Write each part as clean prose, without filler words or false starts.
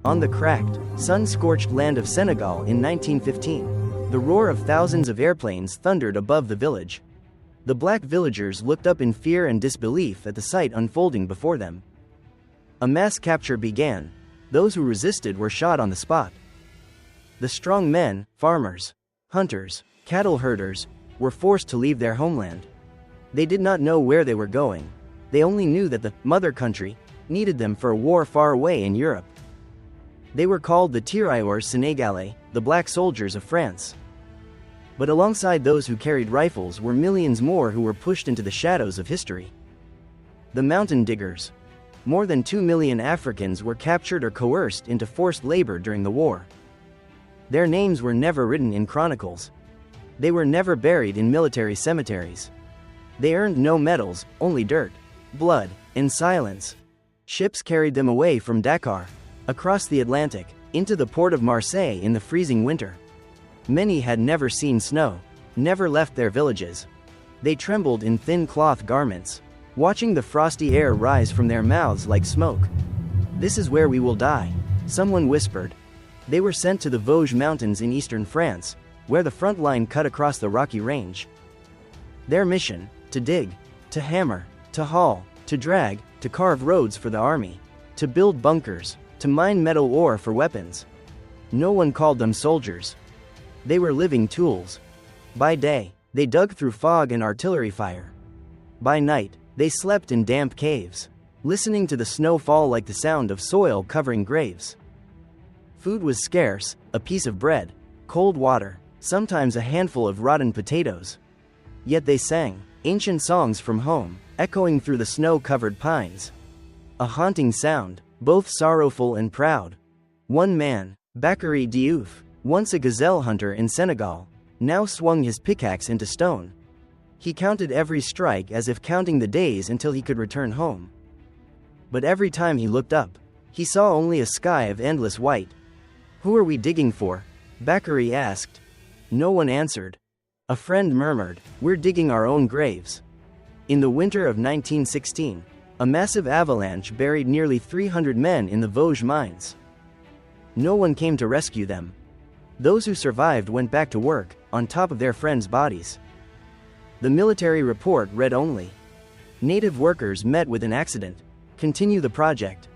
On the cracked, sun-scorched land of Senegal in 1915, the roar of thousands of airplanes thundered above the village. The black villagers looked up in fear and disbelief at the sight unfolding before them. A mass capture began. Those who resisted were shot on the spot. The strong men, farmers, hunters, cattle herders, were forced to leave their homeland. They did not know where they were going. They only knew that the mother country needed them for a war far away in Europe. They were called the tirailleurs sénégalais, the black soldiers of France. But alongside those who carried rifles were millions more who were pushed into the shadows of history. The mountain diggers. More than 2 million Africans were captured or coerced into forced labor during the war. Their names were never written in chronicles. They were never buried in military cemeteries. They earned no medals, only dirt, blood, and silence. Ships carried them away from Dakar, across the Atlantic, into the port of Marseille in the freezing winter. Many had never seen snow, never left their villages. They trembled in thin cloth garments, watching the frosty air rise from their mouths like smoke. "This is where we will die," someone whispered. They were sent to the Vosges Mountains in eastern France, where the front line cut across the rocky range. Their mission: to dig, to hammer, to haul, to drag, to carve roads for the army, to build bunkers, to mine metal ore for weapons. No one called them soldiers. They were living tools. By day, they dug through fog and artillery fire. By night, they slept in damp caves, listening to the snow fall like the sound of soil covering graves. Food was scarce: a piece of bread, cold water, sometimes a handful of rotten potatoes. Yet they sang ancient songs from home, echoing through the snow-covered pines. A haunting sound, both sorrowful and proud. One man, Bakary Diouf, once a gazelle hunter in Senegal, now swung his pickaxe into stone. He counted every strike as if counting the days until he could return home. But every time he looked up, he saw only a sky of endless white. "Who are we digging for?" Bakary asked. No one answered. A friend murmured, "We're digging our own graves." In the winter of 1916, a massive avalanche buried nearly 300 men in the Vosges mines. No one came to rescue them. Those who survived went back to work, on top of their friends' bodies. The military report read only, "Native workers met with an accident. Continue the project."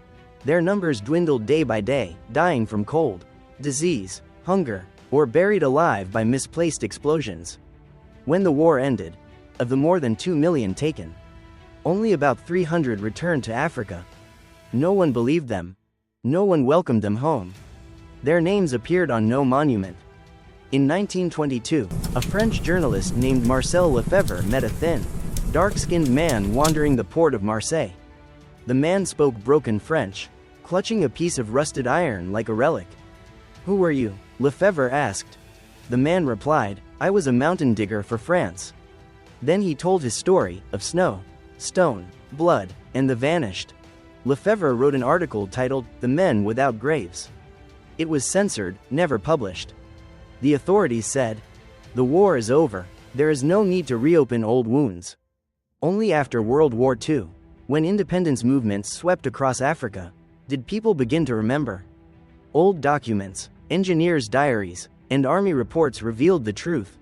Their numbers dwindled day by day, dying from cold, disease, hunger, or buried alive by misplaced explosions. When the war ended, of the more than 2 million taken, only about 300 returned to Africa. No one believed them. No one welcomed them home. Their names appeared on no monument. In 1922, a French journalist named Marcel Lefebvre met a thin, dark-skinned man wandering the port of Marseille. The man spoke broken French, clutching a piece of rusted iron like a relic. "Who were you?" Lefebvre asked. The man replied, "I was a mountain digger for France." Then he told his story of snow, stone, blood, and the vanished. Lefebvre wrote an article titled, "The Men Without Graves." It was censored, never published. The authorities said, "The war is over. There is no need to reopen old wounds." Only after World War II, when independence movements swept across Africa, did people begin to remember. Old documents, engineers' diaries, and army reports revealed the truth.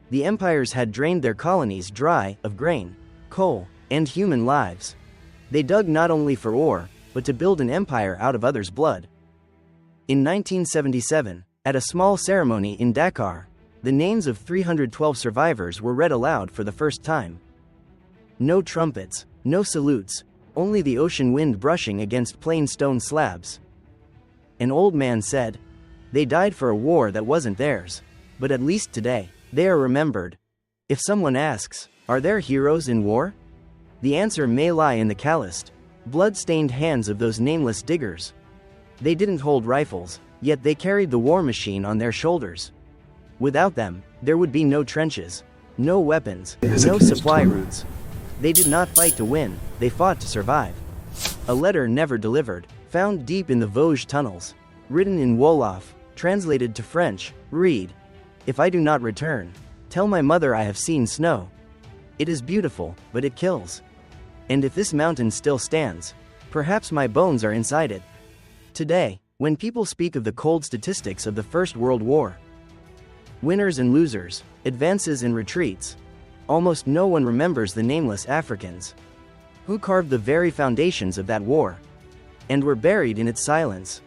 The empires had drained their colonies dry of grain, coal, and human lives. They dug not only for ore, but to build an empire out of others' blood. In 1977, at a small ceremony in Dakar, the names of 312 survivors were read aloud for the first time. No trumpets, no salutes, only the ocean wind brushing against plain stone slabs. An old man said, "They died for a war that wasn't theirs, but at least today, they are remembered." If someone asks, "Are there heroes in war?" the answer may lie in the calloused, blood-stained hands of those nameless diggers. They didn't hold rifles, yet they carried the war machine on their shoulders. Without them, there would be no trenches, no weapons, no supply routes. They did not fight to win, they fought to survive. A letter never delivered, found deep in the Vosges tunnels, written in Wolof, translated to French, read, "If I do not return, tell my mother I have seen snow. It is beautiful, but it kills. And if this mountain still stands, perhaps my bones are inside it." Today, When people speak of the cold statistics of the First World War, winners and losers, advances and retreats, almost no one remembers the nameless Africans, who carved the very foundations of that war, and were buried in its silence.